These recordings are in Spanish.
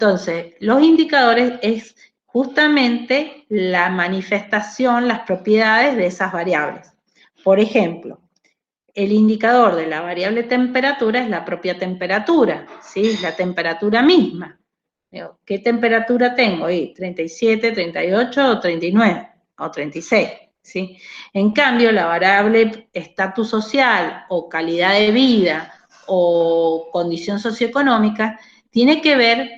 Entonces, los indicadores es justamente la manifestación, las propiedades de esas variables. Por ejemplo, el indicador de la variable temperatura es la propia temperatura, ¿sí? La temperatura misma. ¿Qué temperatura tengo ahí? 37, 38 o 39 o 36, ¿sí? En cambio, la variable estatus social o calidad de vida o condición socioeconómica tiene que ver,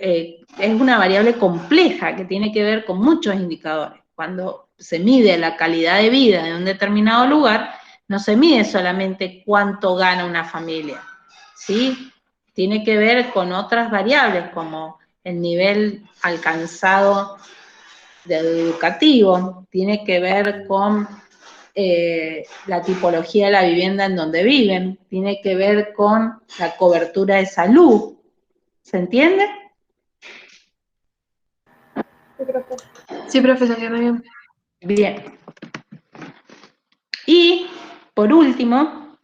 es una variable compleja que tiene que ver con muchos indicadores. Cuando se mide la calidad de vida de un determinado lugar, no se mide solamente cuánto gana una familia, ¿sí? Tiene que ver con otras variables como el nivel alcanzado educativo, tiene que ver con la tipología de la vivienda en donde viven, tiene que ver con la cobertura de salud. ¿Se entiende? Sí, profesor, entiendo bien. Bien. Y, por último,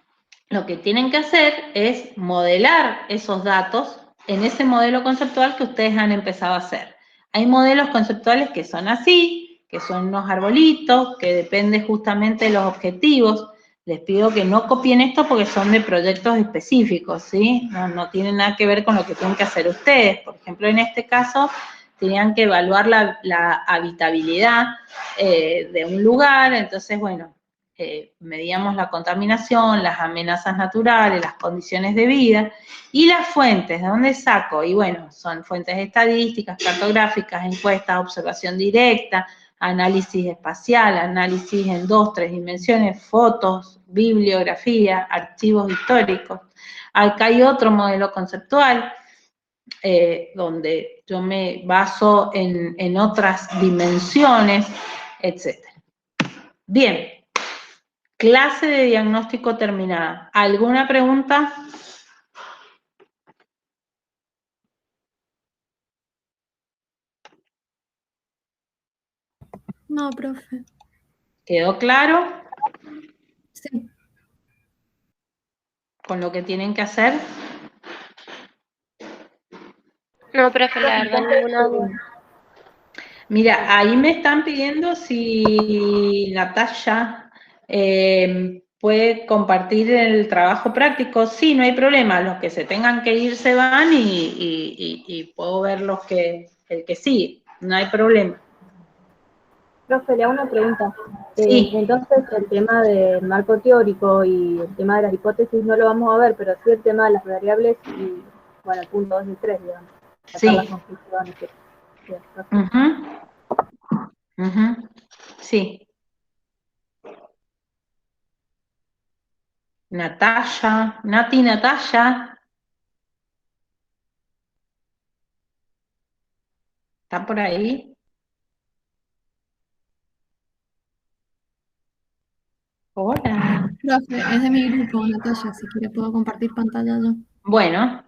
lo que tienen que hacer es modelar esos datos en ese modelo conceptual que ustedes han empezado a hacer. Hay modelos conceptuales que son así, que son unos arbolitos, que depende justamente de los objetivos. Les pido que no copien esto porque son de proyectos específicos, ¿sí? No tienen nada que ver con lo que tienen que hacer ustedes. Por ejemplo, en este caso, tenían que evaluar la habitabilidad de un lugar, entonces, bueno, medíamos la contaminación, las amenazas naturales, las condiciones de vida y las fuentes, ¿de dónde saco? Y bueno, son fuentes estadísticas, cartográficas, encuestas, observación directa, análisis espacial, análisis en 2, 3 dimensiones, fotos, bibliografía, archivos históricos. Acá hay otro modelo conceptual donde yo me baso en otras dimensiones, etc. Bien. Clase de diagnóstico terminada. ¿Alguna pregunta? No, profe. ¿Quedó claro Sí. con lo que tienen que hacer? No, profe, la verdad, ninguna duda. Mira, ahí me están pidiendo si Natalia puede compartir el trabajo práctico. Sí, no hay problema. Los que se tengan que ir se van y puedo ver el que sigue. No hay problema. Profe, le hago una pregunta. Sí. Entonces, el tema del marco teórico y el tema de las hipótesis no lo vamos a ver, pero sí el tema de las variables y, bueno, el punto 2 y 3, digamos. Sacar Sí. las conclusiones. Sí. Natalia. ¿Está por ahí? Hola. Profe, es de mi grupo, Natalia, si quiere puedo compartir pantalla yo. Bueno.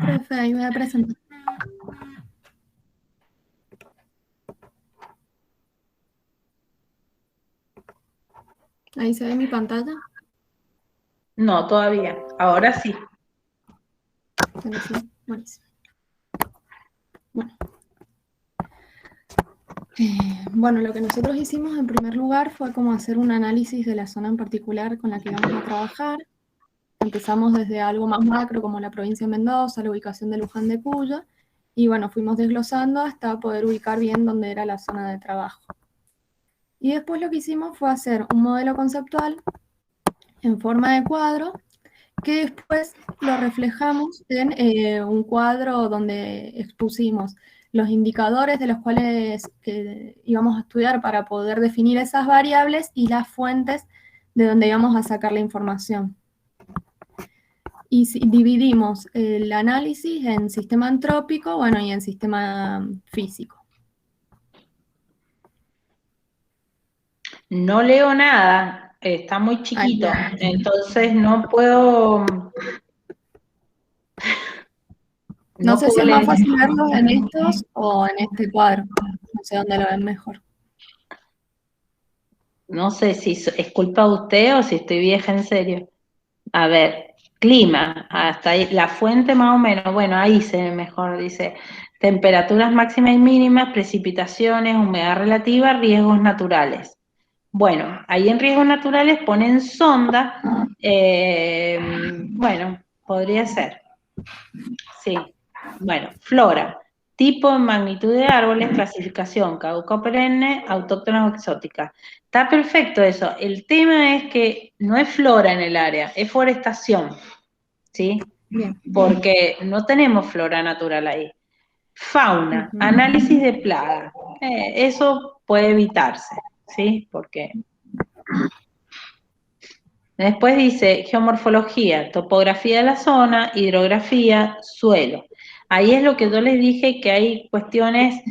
Profe, ahí voy a presentar. ¿Ahí se ve mi pantalla? No, todavía. Ahora sí. Sí, buenísimo. Bueno, lo que nosotros hicimos en primer lugar fue como hacer un análisis de la zona en particular con la que íbamos a trabajar. Empezamos desde algo más macro como la provincia de Mendoza, la ubicación de Luján de Cuyo, y bueno, fuimos desglosando hasta poder ubicar bien dónde era la zona de trabajo. Y después lo que hicimos fue hacer un modelo conceptual en forma de cuadro, que después lo reflejamos en un cuadro donde expusimos los indicadores de los cuales íbamos a estudiar para poder definir esas variables y las fuentes de donde íbamos a sacar la información. Y si dividimos el análisis en sistema antrópico, bueno, y en sistema físico. No leo nada, está muy chiquito, entonces no puedo... No sé si es leer. más fácil verlos en estos o en este cuadro. No sé dónde lo ven mejor. No sé si es culpa de usted o si estoy vieja en serio. A ver, clima, hasta ahí, la fuente más o menos, bueno, ahí se ve mejor, dice, temperaturas máximas y mínimas, precipitaciones, humedad relativa, riesgos naturales. Bueno, ahí en riesgos naturales ponen sonda, bueno, podría ser, sí. Bueno, flora, tipo, magnitud de árboles, clasificación, caduca o perenne, autóctona o exótica. Está perfecto eso. El tema es que no es flora en el área, es forestación, ¿sí? Bien. Porque no tenemos flora natural ahí. Fauna, análisis de plagas. Eso puede evitarse, ¿sí? Porque después dice geomorfología, topografía de la zona, hidrografía, suelo. Ahí es lo que yo les dije, que hay cuestiones,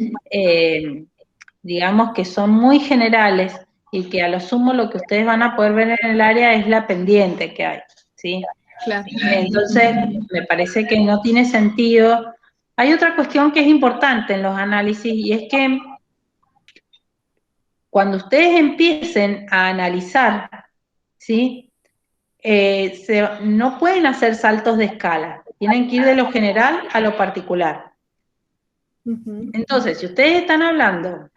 digamos, que son muy generales y que a lo sumo lo que ustedes van a poder ver en el área es la pendiente que hay, ¿sí? Claro. Entonces, me parece que no tiene sentido. Hay otra cuestión que es importante en los análisis y es que cuando ustedes empiecen a analizar, ¿sí? No pueden hacer saltos de escala, tienen que ir de lo general a lo particular. Entonces, si ustedes están hablando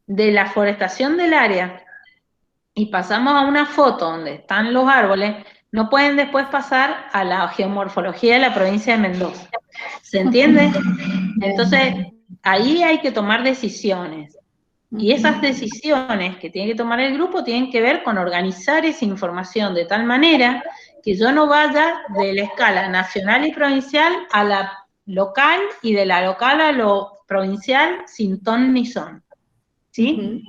de la forestación del área y pasamos a una foto donde están los árboles, no pueden después pasar a la geomorfología de la provincia de Mendoza. ¿Se entiende? Entonces, ahí hay que tomar decisiones. Y esas decisiones que tiene que tomar el grupo tienen que ver con organizar esa información de tal manera que yo no vaya de la escala nacional y provincial a la local y de la local a lo provincial sin ton ni son. ¿Sí?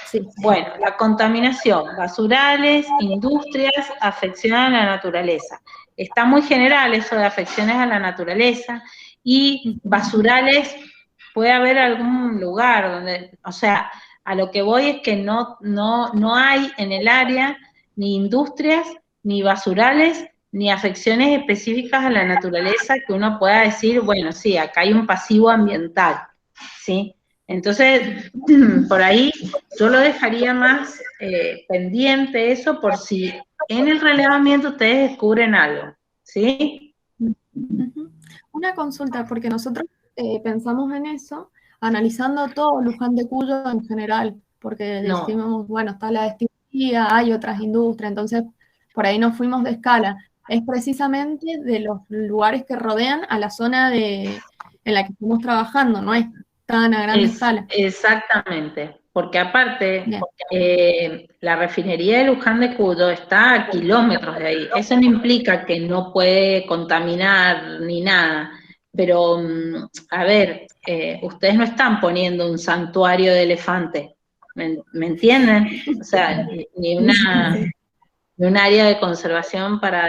Sí. Bueno, la contaminación, basurales, industrias, afecciones a la naturaleza. Está muy general eso de afecciones a la naturaleza y basurales. Puede haber algún lugar donde, o sea, a lo que voy es que no hay en el área ni industrias, ni basurales, ni afecciones específicas a la naturaleza que uno pueda decir, bueno, sí, acá hay un pasivo ambiental, ¿sí? Entonces, por ahí yo lo dejaría más pendiente eso por si en el relevamiento ustedes descubren algo, ¿sí? Una consulta, porque nosotros pensamos en eso, analizando todo Luján de Cuyo en general, porque decimos, bueno, está la destilería, hay otras industrias, entonces por ahí nos fuimos de escala. Es precisamente de los lugares que rodean a la zona en la que estamos trabajando, no es tan a gran escala. Exactamente, porque aparte, la refinería de Luján de Cuyo está a kilómetros de ahí. Eso no implica que no puede contaminar ni nada, pero, a ver, ustedes no están poniendo un santuario de elefantes, ¿me entienden? O sea, ni un área de conservación para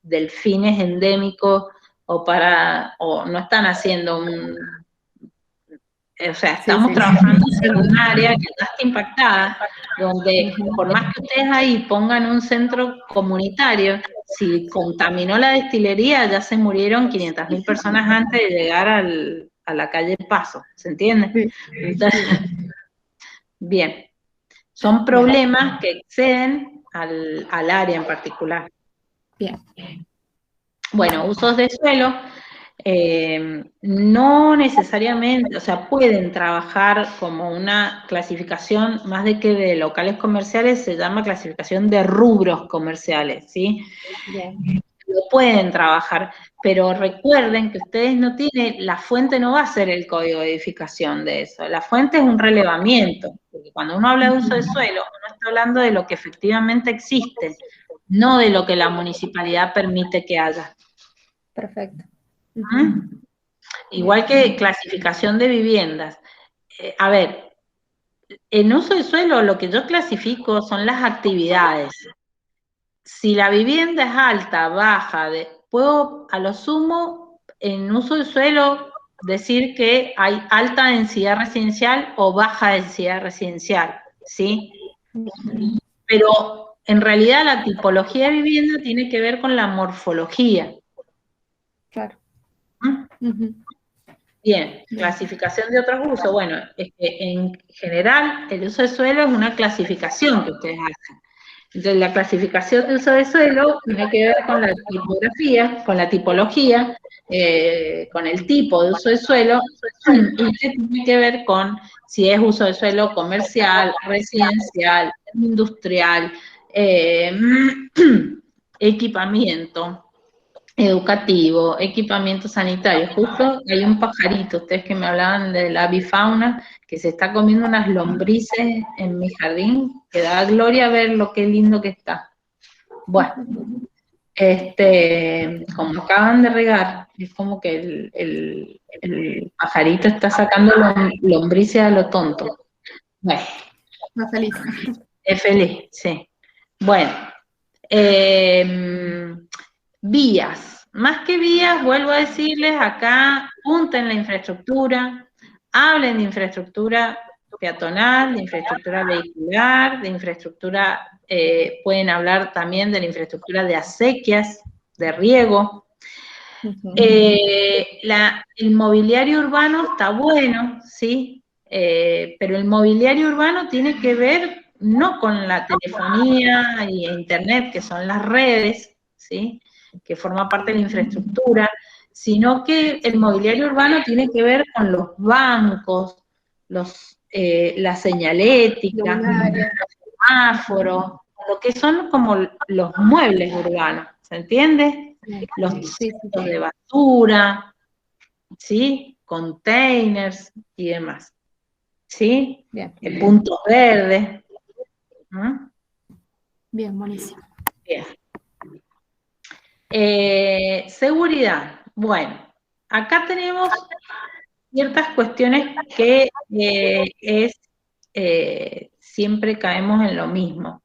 delfines endémicos o no están haciendo o sea, estamos trabajando en un área que ya está impactada, donde por más que ustedes ahí pongan un centro comunitario, si contaminó la destilería, ya se murieron 500.000 personas antes de llegar a la calle Paso, ¿se entiende? Entonces, bien, son problemas que exceden al área en particular. Bien. Bueno, usos de suelo. No necesariamente, o sea, pueden trabajar como una clasificación, más de que de locales comerciales, se llama clasificación de rubros comerciales, ¿sí? Bien. Lo pueden trabajar, pero recuerden que ustedes no tienen, la fuente no va a ser el código de edificación de eso, la fuente es un relevamiento, porque cuando uno habla de uso de suelo, uno está hablando de lo que efectivamente existe, no de lo que la municipalidad permite que haya. Perfecto. Igual que clasificación de viviendas. A ver, en uso de suelo lo que yo clasifico son las actividades. si la vivienda es alta, baja, puedo a lo sumo en uso de suelo decir que hay alta densidad residencial o baja densidad residencial, ¿sí? Pero en realidad la tipología de vivienda tiene que ver con la morfología. Claro. ¿Mm? Bien, clasificación de otros usos. Bueno, es que en general el uso de suelo es una clasificación que ustedes hacen. Entonces, la clasificación de uso de suelo tiene que ver con la tipografía, con la tipología, con el tipo de uso de suelo, y tiene que ver con si es uso de suelo comercial, residencial, industrial, equipamiento educativo, equipamiento sanitario. Justo hay un pajarito, ustedes que me hablaban de la avifauna, que se está comiendo unas lombrices en mi jardín, que da gloria ver lo que lindo que está. Bueno, como acaban de regar, es como que el pajarito está sacando lombrices a lo tonto. Bueno. Más feliz. Es feliz, sí. Bueno, vías. Más que vías, vuelvo a decirles acá, punten la infraestructura, hablen de infraestructura peatonal, de infraestructura vehicular, de infraestructura, pueden hablar también de la infraestructura de acequias, de riego. El mobiliario urbano está bueno, ¿sí? Pero el mobiliario urbano tiene que ver no con la telefonía y internet, que son las redes, ¿sí? Que forma parte de la infraestructura, sino que el mobiliario urbano tiene que ver con los bancos, la señalética, los semáforos, lo que son como los muebles urbanos, ¿se entiende? Los centros de basura, ¿sí? Containers y demás, ¿sí? Bien. Puntos verdes. ¿Mm? Bien, buenísimo. Bien. Seguridad. Bueno, acá tenemos ciertas cuestiones que siempre caemos en lo mismo.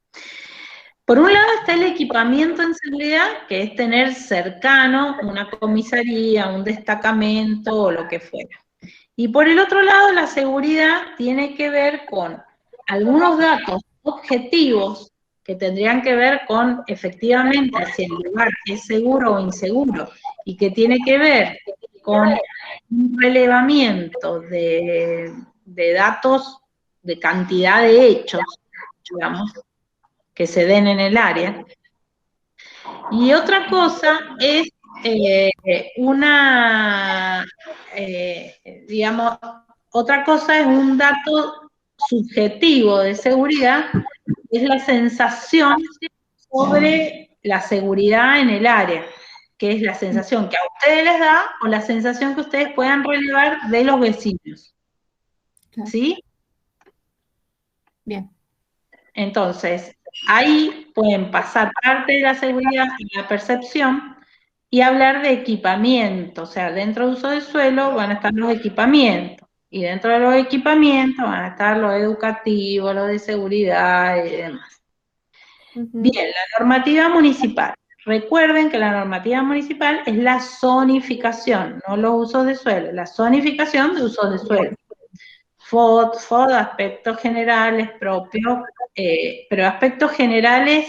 Por un lado está el equipamiento en seguridad, que es tener cercano una comisaría, un destacamento o lo que fuera. Y por el otro lado, la seguridad tiene que ver con algunos datos objetivos que tendrían que ver con, efectivamente, si el lugar es seguro o inseguro, y que tiene que ver con un relevamiento de datos, de cantidad de hechos, digamos, que se den en el área. Y otra cosa es digamos, otra cosa es un dato subjetivo de seguridad, es la sensación sobre la seguridad en el área, que es la sensación que a ustedes les da o la sensación que ustedes puedan relevar de los vecinos. ¿Sí? Bien. Entonces, ahí pueden pasar parte de la seguridad y la percepción y hablar de equipamiento, o sea, dentro de uso de suelo van a estar los equipamientos, y dentro de los equipamientos van a estar lo educativo, lo de seguridad y demás. Bien, la normativa municipal. Recuerden que la normativa municipal es la zonificación, no los usos de suelo, la zonificación de usos de suelo. FOD, aspectos generales propios, pero aspectos generales,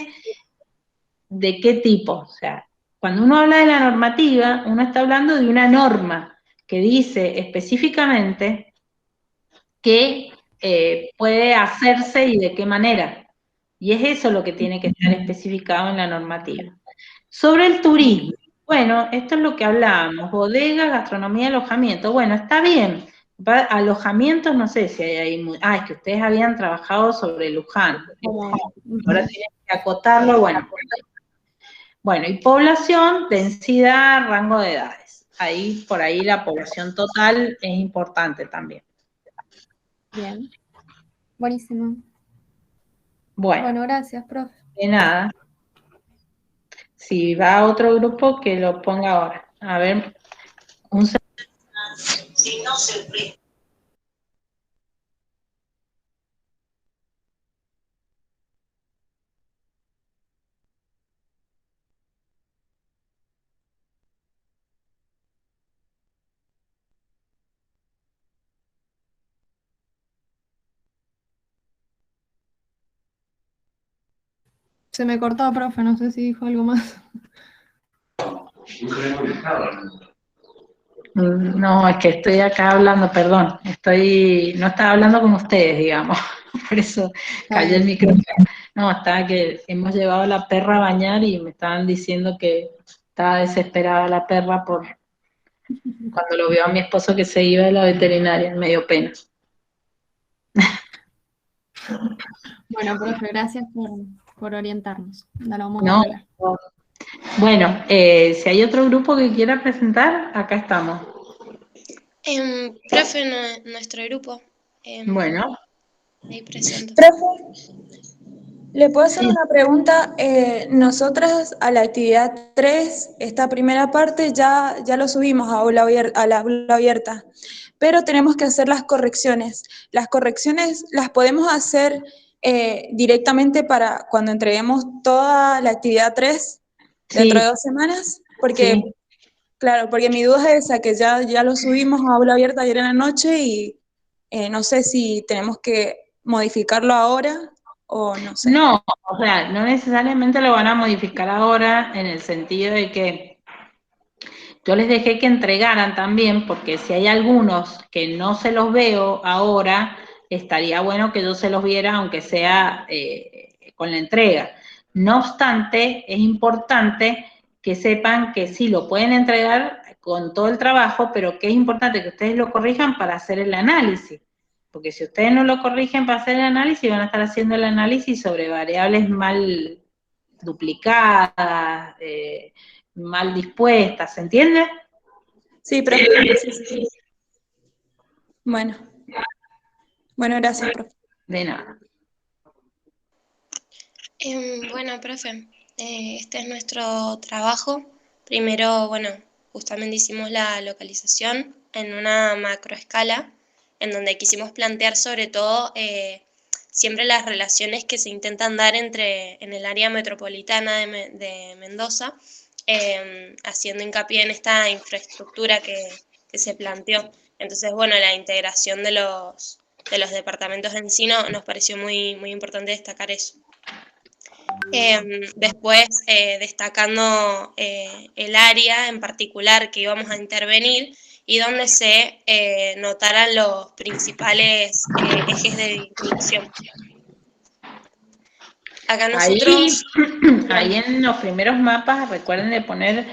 ¿de qué tipo? O sea, cuando uno habla de la normativa, uno está hablando de una norma que dice específicamente qué puede hacerse y de qué manera. Y es eso lo que tiene que estar especificado en la normativa. Sobre el turismo, bueno, esto es lo que hablábamos, bodegas, gastronomía, alojamiento. Bueno, está bien. Alojamientos, no sé si hay ahí. Es que ustedes habían trabajado sobre Luján. Ahora tienen que acotarlo, bueno. Bueno, y población, densidad, rango de edades. Ahí, por ahí la población total es importante también. Bien. Buenísimo. Bueno, Gracias, profe. De nada. Si va a otro grupo, que lo ponga ahora. A ver, un segundo. Si no se Se me cortó, profe, no sé si dijo algo más. No, es que estoy acá hablando, perdón, no estaba hablando con ustedes, digamos, por eso cayó el micrófono. No, estaba que hemos llevado a la perra a bañar y me estaban diciendo que estaba desesperada la perra por cuando lo vio a mi esposo que se iba de la veterinaria, me dio pena. Bueno, profe, gracias por orientarnos. Ya lo vamos a No, arreglar. bueno, si hay otro grupo que quiera presentar, acá estamos. Profe, nuestro grupo. Bueno. Ahí presento. Profe, ¿le puedo hacer Sí. una pregunta? Nosotras a la actividad 3, esta primera parte, ya lo subimos a la aula abierta, pero tenemos que hacer las correcciones. Las correcciones las podemos hacer directamente para cuando entreguemos toda la actividad 3 dentro de 2 semanas, porque, Sí. claro, porque mi duda es esa, que ya lo subimos a aula abierta ayer en la noche y no sé si tenemos que modificarlo ahora o no sé. No, o sea, no necesariamente lo van a modificar ahora en el sentido de que yo les dejé que entregaran también, porque si hay algunos que no se los veo ahora, estaría bueno que yo se los viera, aunque sea con la entrega. No obstante, es importante que sepan que sí, lo pueden entregar con todo el trabajo, pero que es importante que ustedes lo corrijan para hacer el análisis. Porque si ustedes no lo corrigen para hacer el análisis, van a estar haciendo el análisis sobre variables mal duplicadas, mal dispuestas, ¿se entiende? Sí, profe. Sí. Bueno, gracias, profe. De nada. Bueno, profe, este es nuestro trabajo. Primero, bueno, justamente hicimos la localización en una macroescala, en donde quisimos plantear sobre todo siempre las relaciones que se intentan dar en el área metropolitana de Mendoza, haciendo hincapié en esta infraestructura que se planteó. Entonces, bueno, la integración de los departamentos en sí nos pareció muy, muy importante destacar eso. Después, destacando el área en particular que íbamos a intervenir y donde se notaran los principales ejes de vinculación. Acá nosotros... Ahí en los primeros mapas, recuerden de poner,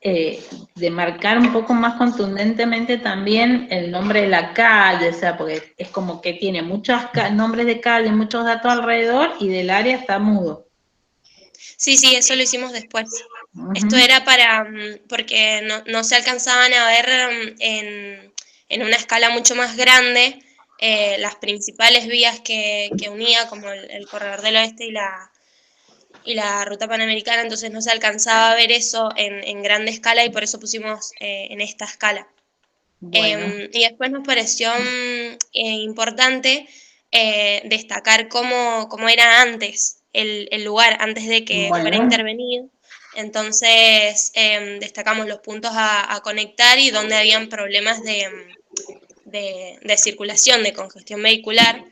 de marcar un poco más contundentemente también el nombre de la calle, o sea, porque es como que tiene muchos nombres de calle, muchos datos alrededor y del área está mudo. Sí, eso lo hicimos después. Esto era porque no se alcanzaban a ver en una escala mucho más grande las principales vías que unía, como el Corredor del Oeste y la Ruta Panamericana, entonces no se alcanzaba a ver eso en grande escala y por eso pusimos en esta escala. Bueno. Y después nos pareció importante destacar cómo era antes el lugar, antes de que fuera intervenido. Entonces destacamos los puntos a conectar y donde habían problemas de circulación, de congestión vehicular,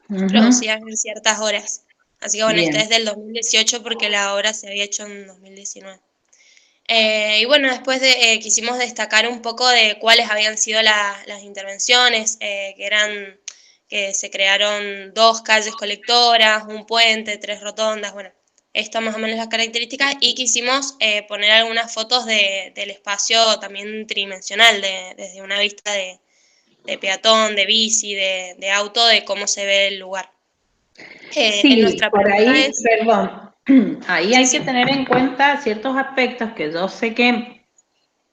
producidas en ciertas horas. Así que bueno, esta es del 2018 porque la obra se había hecho en 2019. Y bueno, después quisimos destacar un poco de cuáles habían sido las intervenciones, que se crearon 2 calles colectoras, un puente, 3 rotondas, bueno, esto más o menos las características, y quisimos poner algunas fotos del espacio también tridimensional, desde una vista de peatón, de bici, de auto, de cómo se ve el lugar. Sí, por ahí, perdón, ahí hay que tener en cuenta ciertos aspectos que yo sé que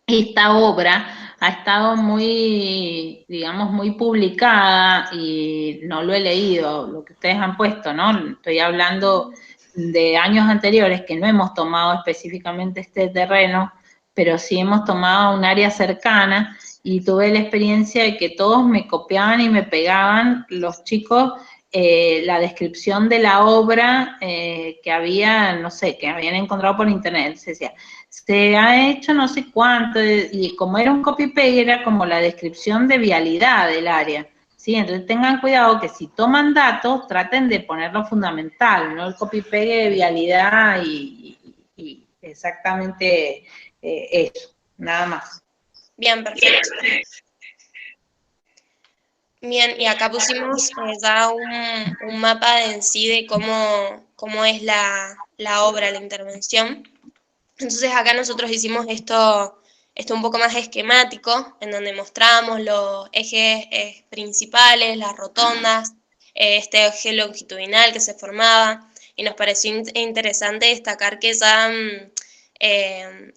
esta obra ha estado muy, digamos, muy publicada y no lo he leído, lo que ustedes han puesto, ¿no? Estoy hablando de años anteriores que no hemos tomado específicamente este terreno, pero sí hemos tomado un área cercana y tuve la experiencia de que todos me copiaban y me pegaban los chicos la descripción de la obra que había, no sé, que habían encontrado por internet. Se decía, se ha hecho no sé cuánto, y como era un copy-paste, era como la descripción de vialidad del área. ¿sí? Entonces tengan cuidado que si toman datos, traten de poner lo fundamental, no el copy-pegue de vialidad y exactamente eso, nada más. Bien, perfecto. Bien, y acá pusimos ya un mapa en sí de cómo es la obra, la intervención. Entonces acá nosotros hicimos esto un poco más esquemático, en donde mostramos los ejes principales, las rotondas, este eje longitudinal que se formaba, y nos pareció interesante destacar que ya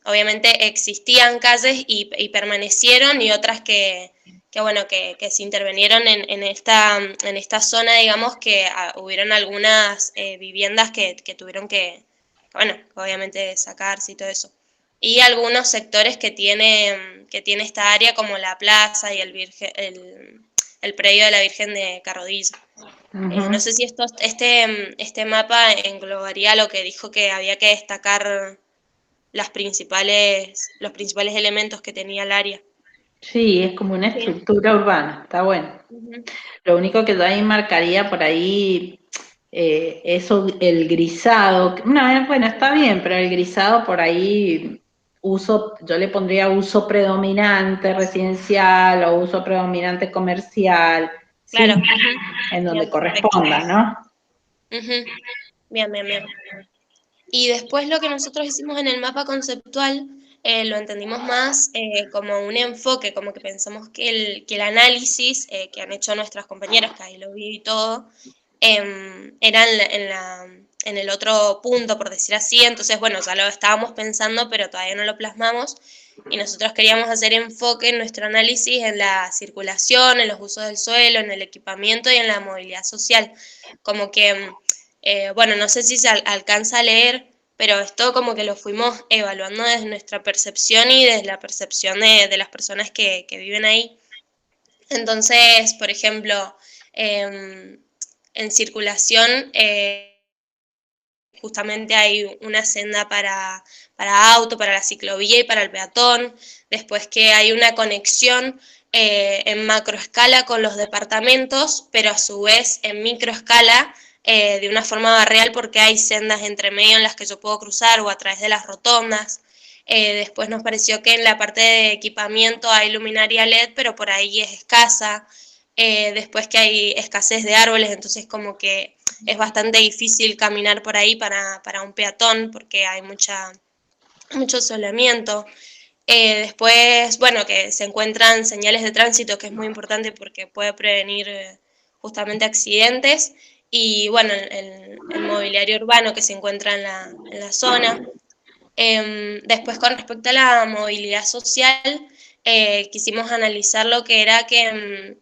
obviamente existían calles y permanecieron, y otras que se intervinieron en esta zona, digamos, que hubieron algunas viviendas que tuvieron que, bueno, obviamente sacarse y todo eso. Y algunos sectores que tiene esta área, como la plaza y el predio de la Virgen de Carrodillo. No sé si este mapa englobaría lo que dijo, que había que destacar los principales elementos que tenía el área. Sí, es como una estructura urbana, está bueno. Lo único que yo ahí marcaría por ahí, eso, el grisado, no, bueno, está bien, pero el grisado por ahí, yo le pondría uso predominante residencial o uso predominante comercial, claro, ¿sí? En donde bien, corresponda, perfecto. ¿No? Bien, bien, bien. Y después lo que nosotros hicimos en el mapa conceptual, lo entendimos más como un enfoque, como que pensamos que el análisis que han hecho nuestras compañeras, que ahí lo vi y todo, era en el otro punto, por decir así. Entonces, bueno, ya lo estábamos pensando, pero todavía no lo plasmamos, y nosotros queríamos hacer enfoque en nuestro análisis en la circulación, en los usos del suelo, en el equipamiento y en la movilidad social. Como que, bueno, no sé si se alcanza a leer, pero esto como que lo fuimos evaluando desde nuestra percepción y desde la percepción de las personas que viven ahí. Entonces, por ejemplo, en circulación, justamente hay una senda para auto, para la ciclovía y para el peatón. Después que hay una conexión en macroescala con los departamentos, pero a su vez en microescala de una forma barrial, porque hay sendas entre medio en las que yo puedo cruzar o a través de las rotondas. Después nos pareció que en la parte de equipamiento hay luminaria LED, pero por ahí es escasa. Después que hay escasez de árboles, entonces como que es bastante difícil caminar por ahí para un peatón, porque hay mucho soleamiento. Después, bueno, que se encuentran señales de tránsito, que es muy importante porque puede prevenir justamente accidentes. Y bueno, el mobiliario urbano que se encuentra en la zona. Después, con respecto a la movilidad social, quisimos analizar lo que era que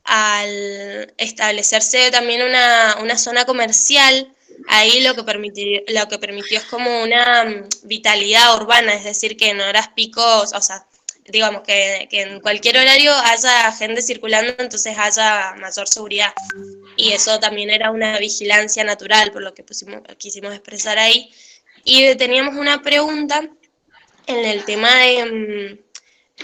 al establecerse también una zona comercial, ahí lo que permitió es como una vitalidad urbana, es decir, que en horas picos, o sea, digamos que en cualquier horario haya gente circulando, entonces haya mayor seguridad. Y eso también era una vigilancia natural, por lo que quisimos expresar ahí. Y teníamos una pregunta en el tema de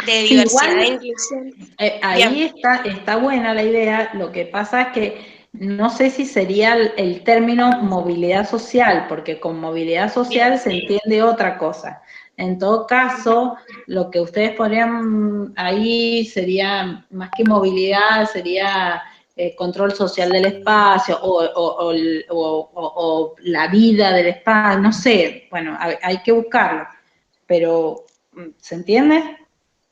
diversidad e inclusión. Ahí está buena la idea, lo que pasa es que no sé si sería el término movilidad social, porque con movilidad social bien, se entiende otra cosa. En todo caso, lo que ustedes podrían ahí sería, más que movilidad, sería control social del espacio o la vida del espacio, no sé, bueno, hay que buscarlo, pero ¿se entiende?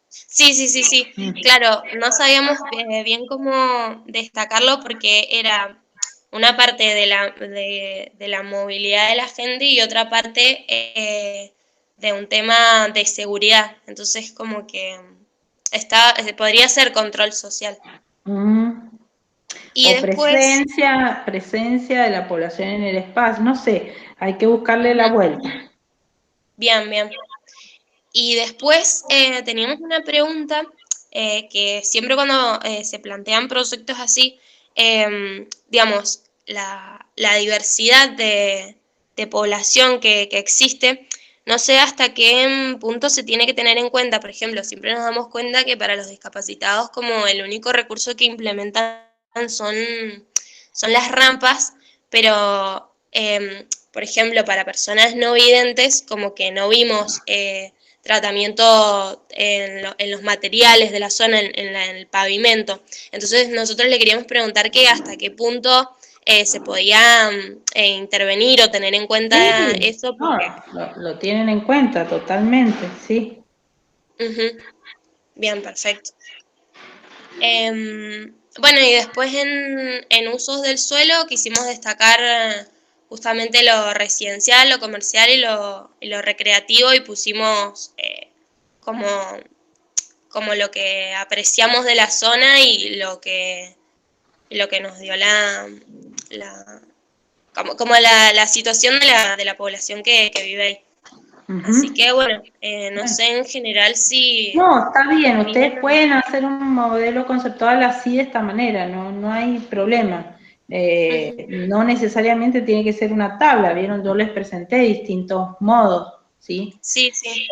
Sí, claro, no sabíamos bien cómo destacarlo, porque era una parte de la movilidad de la gente y otra parte de un tema de seguridad. Entonces, como que podría ser control social. Y o después, presencia de la población en el espacio, no sé, hay que buscarle la vuelta. Bien. Y después teníamos una pregunta que siempre cuando se plantean proyectos así, digamos, la diversidad de población que existe, no sé hasta qué punto se tiene que tener en cuenta. Por ejemplo, siempre nos damos cuenta que para los discapacitados como el único recurso que implementan son las rampas, pero, por ejemplo, para personas no videntes, como que no vimos tratamiento en los materiales de la zona, en el pavimento. Entonces nosotros le queríamos preguntar que hasta qué punto se podía intervenir o tener en cuenta Sí, eso. no, Porque, lo tienen en cuenta totalmente, sí. Bien, perfecto. Bueno, y después en usos del suelo quisimos destacar justamente lo residencial, lo comercial y lo recreativo, y pusimos como, como lo que apreciamos de la zona y lo que nos dio como la situación de la población que vive ahí. Así que bueno, no sé en general si... No, está bien, ustedes pueden hacer un modelo conceptual así de esta manera, no hay problema. No necesariamente tiene que ser una tabla, ¿vieron? Yo les presenté distintos modos, ¿sí? Sí, sí.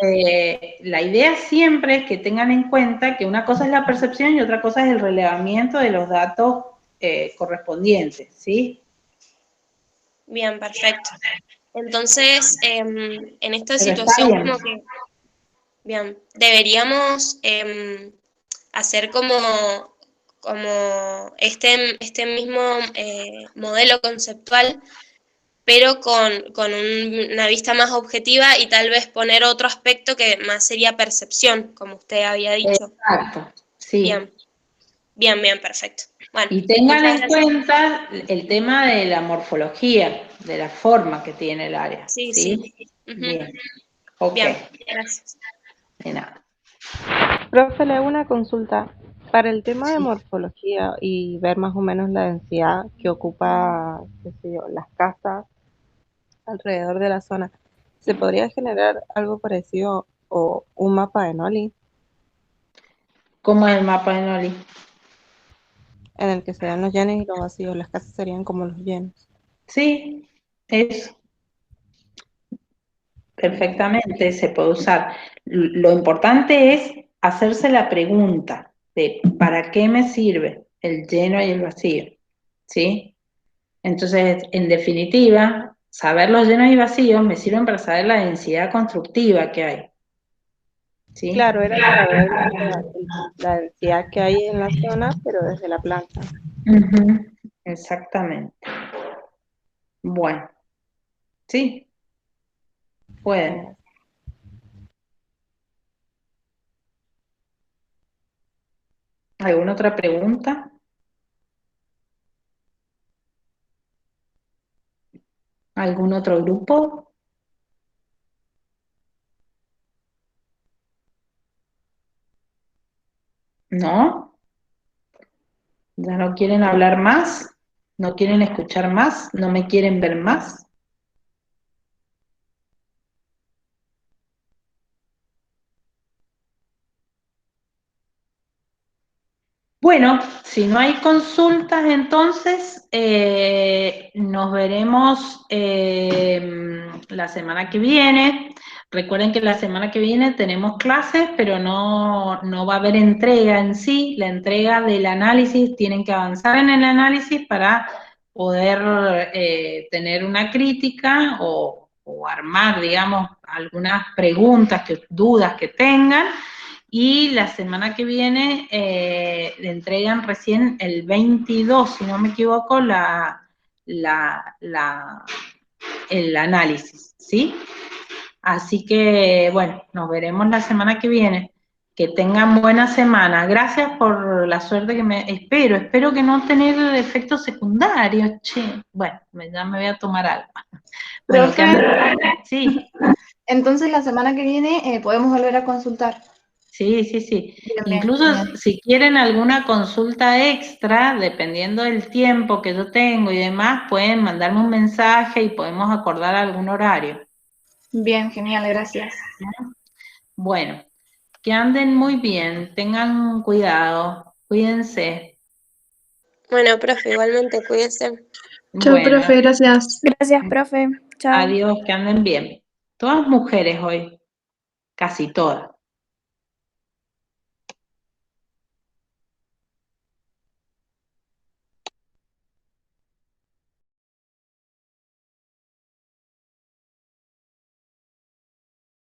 La idea siempre es que tengan en cuenta que una cosa es la percepción y otra cosa es el relevamiento de los datos correspondientes, ¿sí? Bien, perfecto. Entonces, en esta Pero está situación bien. como que, bien, deberíamos hacer como este mismo modelo conceptual, pero con una vista más objetiva y tal vez poner otro aspecto que más sería percepción, como usted había dicho. Exacto, sí. Bien, bien, bien, perfecto. Bueno, Y tengan muchas en gracias. cuenta el tema de la morfología, de la forma que tiene el área. Sí, ¿sí? sí. Bien, ok. Bien, gracias. De nada. Profe, le hago una consulta. Para el tema de Sí. morfología y ver más o menos la densidad que ocupa, qué sé yo, las casas alrededor de la zona, ¿se podría generar algo parecido o un mapa de Noli ¿Cómo es el mapa de Noli? en el que se dan los llenos y los vacíos? Las casas serían como los llenos. Sí, eso. Perfectamente se puede usar. Lo importante es hacerse la pregunta de ¿para qué me sirve el lleno y el vacío? ¿Sí? Entonces, en definitiva, saber los llenos y vacíos me sirven para saber la densidad constructiva que hay. ¿Sí? Claro, era para ver la densidad que hay en la zona, pero desde la planta. Ujú, exactamente. Bueno, sí, pueden. ¿Alguna otra pregunta? ¿Algún otro grupo? ¿No? ¿Ya no quieren hablar más? ¿No quieren escuchar más? ¿No me quieren ver más? Bueno, si no hay consultas, entonces nos veremos la semana que viene. Recuerden que la semana que viene tenemos clases, pero no va a haber entrega en sí. La entrega del análisis, tienen que avanzar en el análisis para poder tener una crítica o armar, digamos, algunas preguntas, dudas que tengan. Y la semana que viene le entregan recién el 22, si no me equivoco, el análisis, ¿sí? Así que, bueno, nos veremos la semana que viene. Que tengan buena semana. Gracias por la suerte que espero que no tener efectos secundarios, che. Bueno, ya me voy a tomar algo. Bueno, sí. Entonces la semana que viene podemos volver a consultar. Sí. Bien, Incluso bien. si quieren alguna consulta extra, dependiendo del tiempo que yo tengo y demás, pueden mandarme un mensaje y podemos acordar algún horario. Bien, genial, gracias. Bueno, que anden muy bien, tengan cuidado, cuídense. Bueno, profe, igualmente, cuídese. Chao, Bueno, profe, gracias. Gracias, profe. Chao. adiós, que anden bien. Todas mujeres hoy, casi todas.